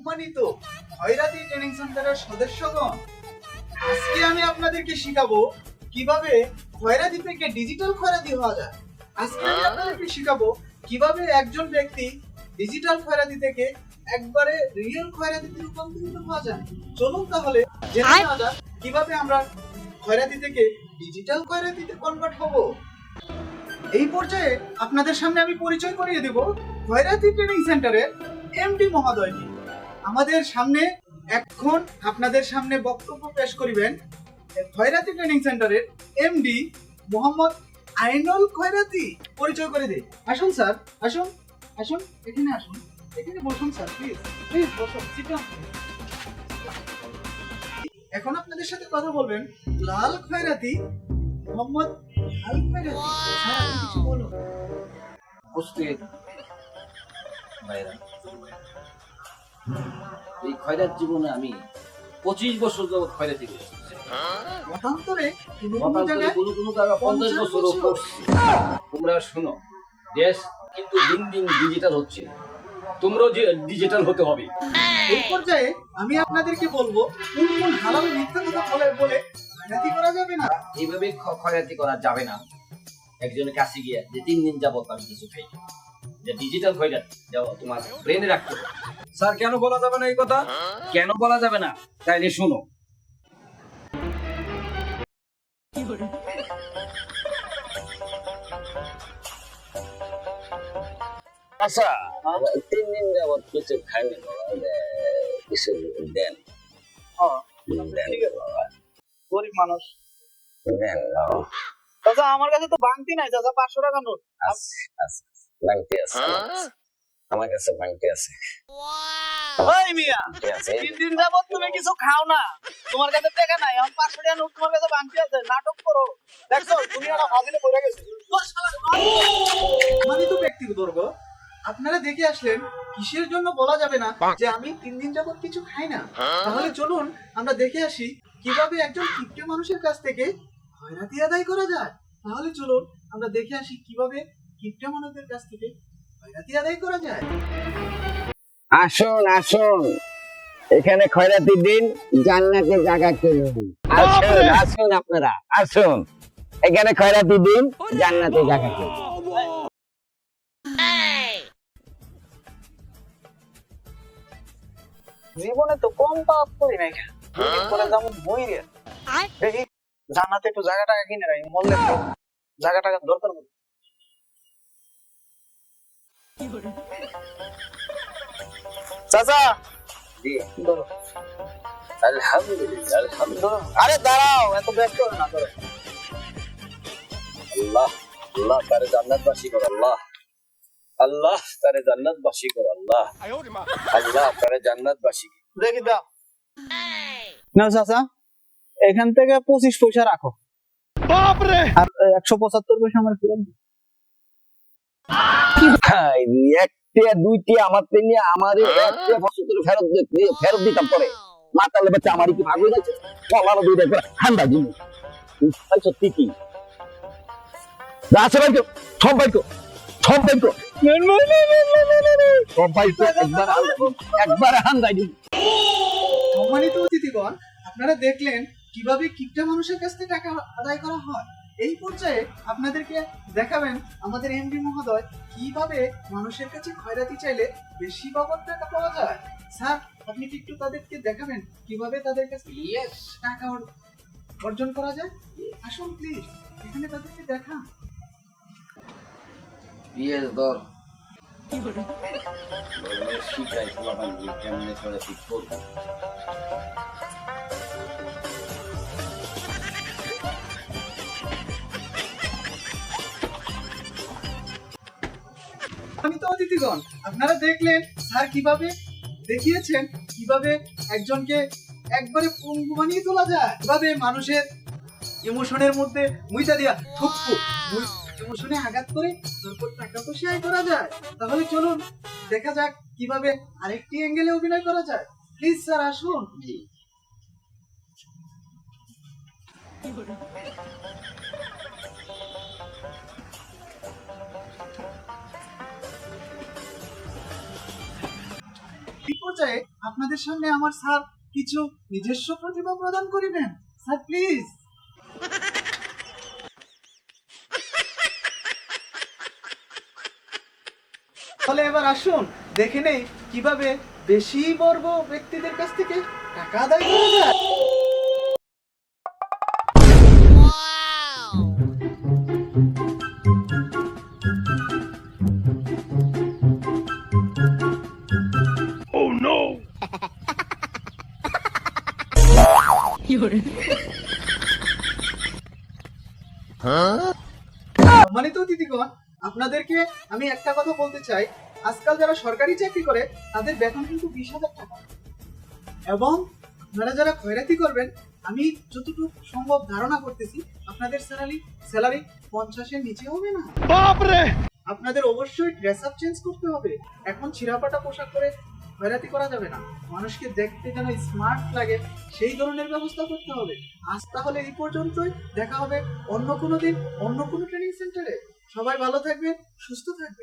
সম্মানিত খয়রাতি ট্রেনিং সেন্টারের সদস্যগণ, আজকে আমি আপনাদেরকে শিখাবো কিভাবে খয়রাতি থেকে ডিজিটাল খয়রাতি হওয়া যায়। আজকে আমি আপনাদেরকে শিখাবো কিভাবে একজন ব্যক্তি ডিজিটাল খয়রাতি থেকে একবারে রিয়েল খয়রাতিতে রূপান্তরিত হওয়া যায়। চলুন তাহলে জেনে নেওয়া যাক কিভাবে আমরা খয়রাতি থেকে ডিজিটাল খয়রাতিতে কনভার্ট হব। এই পর্যায়ে আপনাদের সামনে আমি পরিচয় করিয়ে দেব খয়রাতি ট্রেনিং সেন্টারের এমডি মহোদয়কে। আমাদের সামনে এখন আপনাদের সামনে বক্তব্য পেশ করিবেন খয়রাতি ট্রেনিং সেন্টারের এমডি মোহাম্মদ আইনুল খয়রাতি। পরিচয় করে দেই। আসুন স্যার, আসুন আসুন, এখানে আসুন, এখানে বসুন স্যার, প্লিজ প্লিজ বসুন, সিট ডাউন। এখন আপনাদের সাথে কথা বলবেন লাল খয়রাতি মোহাম্মদ আল খয়রাতি। স্যার, আপনি কিছু বলুন। উপস্থিত ভাইরা, এই খয়রাত জীবনে আমি 25 বছর যাবত খয়রাতি করছি। মতান্তরে কোনো কোনো মতান্তরে জায়গায় কোনো কোনো জায়গায় 50 বছরও করছি। তোমরা শুনো, দেশ কিন্তু দিন দিন ডিজিটাল হচ্ছে, তোমরাও যে ডিজিটাল হতে হবে। এই পর্যায়ে আমি আপনাদেরকে বলবো কোন কোন হালাল মিথ্যা কথা বলে খয়রাতি করা যাবে না। এইভাবে খয়রাতি করা যাবে না। একজনের কাছে গিয়ে যে 3 দিন যাবত আমি কিছু খাই, যে ডিজিটাল খয়রাতি যাও তোমার ব্রেনে রাখতে হবে। স্যার, কেন বলা যাবে না এই কথা? কেন বলা যাবে না তাইলে শুনো। আচ্ছা, 3 দিন যাবত কিছু খাইনি বাবা, কিছু দেন। দেন ঠিক আছে, বাবা, গরিব মানুষ। দেন বাবা। চাচা, আমার কাছে তো বাংতি নাই চাচা, 500 টাকা নোট। আছে, আছে, বাংটি আছে, আমার কাছে বাংটি আছে। ওই মিয়া, বাংটি আছে। 3 দিন যাবত তুমি কিছু খাও না, তোমার কাছে টাকা নাই, এখন 500 টাকা নোট তোমার কাছে বাংতি আছে, নাটক করো। দেখছো দুনিয়াটা ফাজিলে পড়ে গেছে। মানে তো ব্যক্তিবর্গ, আপনারা দেখে আসলেন কিসের জন্য বলা যাবে না যে আমি 3 দিন যাবত কিছু খাই না। তাহলে চলুন আমরা দেখে আসি কিভাবে একজন কিপটে মানুষের কাছ থেকে খয়রাতি আদায় করা যায়। তাহলে চলুন আমরা দেখে আসি কিভাবে কিপটে মানুষের কাছ থেকে খয়রাতি আদায় করা যায়। আসুন আসুন, এখানে খয়রাতি দিন, জান্নাতে জায়গা করে দিন। আসুন আসুন, আপনারা আসুন, এখানে খয়রাতি দিন, জান্নাতে জায়গা করে দিন। জীবনে তো কম পাপ করি নাই, দুদিন পরে যেমন বই রে দেখি জান্নাতে একটু জায়গা টাকা কিনে রাখি, মরলে তো জায়গা টাকার দরকার পড়ে। চাচা জি, ধরো। আলহামদুলিল্লাহ, আলহামদুলিল্লাহ। আরে দাঁড়াও, এত ব্যস্ত হো না, ধরো। আল্লাহ, আল্লাহ তারে জান্নাতবাসী কর, আল্লাহ, আল্লাহ তারে জান্নাতবাসী কর, আল্লাহ, আল্লাহ তারে জান্নাতবাসী। দেখি দাও না চাচা, এখান থেকে 25 পয়সা রাখো, আর 175 পয়সা আমার ফেরত দিও। একটা দুইটি আমার নিয়ে আমার একটা বছর ধরে ফেরত দিতাম পরে মাতালে বাচ্চা আমার কি ভাগ হয়ে যাচ্ছে, বলার দুইটা করে ঠান্ডা দিন সত্যি কি আছে ভাইকে, সব ভাইকে, সব ভাইকে, সব ভাইকে একবার হান্দাই দিন। সম্মানিত অতিথিগণ, আপনারা দেখলেন কিভাবে কিপটা মানুষের কাছ থেকে টাকা আদায় করা হয়। এই পর্যায়ে আপনাদেরকে দেখাবেন আমাদের এমডি মহোদয় কিভাবে মানুষের কাছে খয়রাতি চাইলে বেশি বাবদ টাকা পাওয়া যায়। স্যার, আপনি কি একটু তাদেরকে দেখাবেন কিভাবে তাদের কাছ থেকে টাকা অর্জন করা যায়? আসুন প্লিজ, এখানে তাদেরকে দেখান। বিয়ের দর শিখাই ফলাফল কেমনে করে ঠিক করবো। সম্মানিত অতিথিগণ, আপনারা দেখলেন স্যার কিভাবে দেখিয়েছেন কিভাবে একজনকে একবারে পঙ্গু বানিয়ে তোলা যায়, কিভাবে মানুষের ইমোশনের মধ্যে মুইতা দিয়া ঠুকু ইমোশনে আঘাত করে তারপর টাকা পয়সা আয় করা যায়। তাহলে চলুন দেখা যাক কিভাবে আরেকটি অ্যাঙ্গেলে অভিনয় করা যায়। প্লিজ স্যার আসুন। এই পর্যায়ে আপনাদের সামনে আমার স্যার কিছু নিজস্ব প্রতিভা প্রদান করিবেন। Sir please. তাহলে এবার আসুন দেখে নেই কিভাবে বেশি বর্গ ব্যক্তিদের কাছ থেকে টাকা আদায় করা যায়। সম্মানিত অতিথিগণ, আপনাদেরকে আমি একটা কথা বলতে চাই। আজকাল যারা সরকারি চাকরি করে তাদের বেতন কিন্তু 20,000 টাকা, এবং আপনারা যারা খয়রাতি করবেন, আমি যতটুকু সম্ভব ধারণা করতেছি আপনাদের স্যালারি 50-এর নিচে হবে না। আপনাদের অবশ্যই ড্রেস আপ চেঞ্জ করতে হবে। এখন ছিঁড়াপাটা পোশাক পরে খয়রাতি করা যাবে না। মানুষকে দেখতে যেন স্মার্ট লাগে সেই ধরনের ব্যবস্থা করতে হবে। আজ তাহলে এই পর্যন্তই, দেখা হবে অন্য কোনো দিন অন্য কোনো ট্রেনিং সেন্টারে। সবাই ভালো থাকবেন, সুস্থ থাকবেন।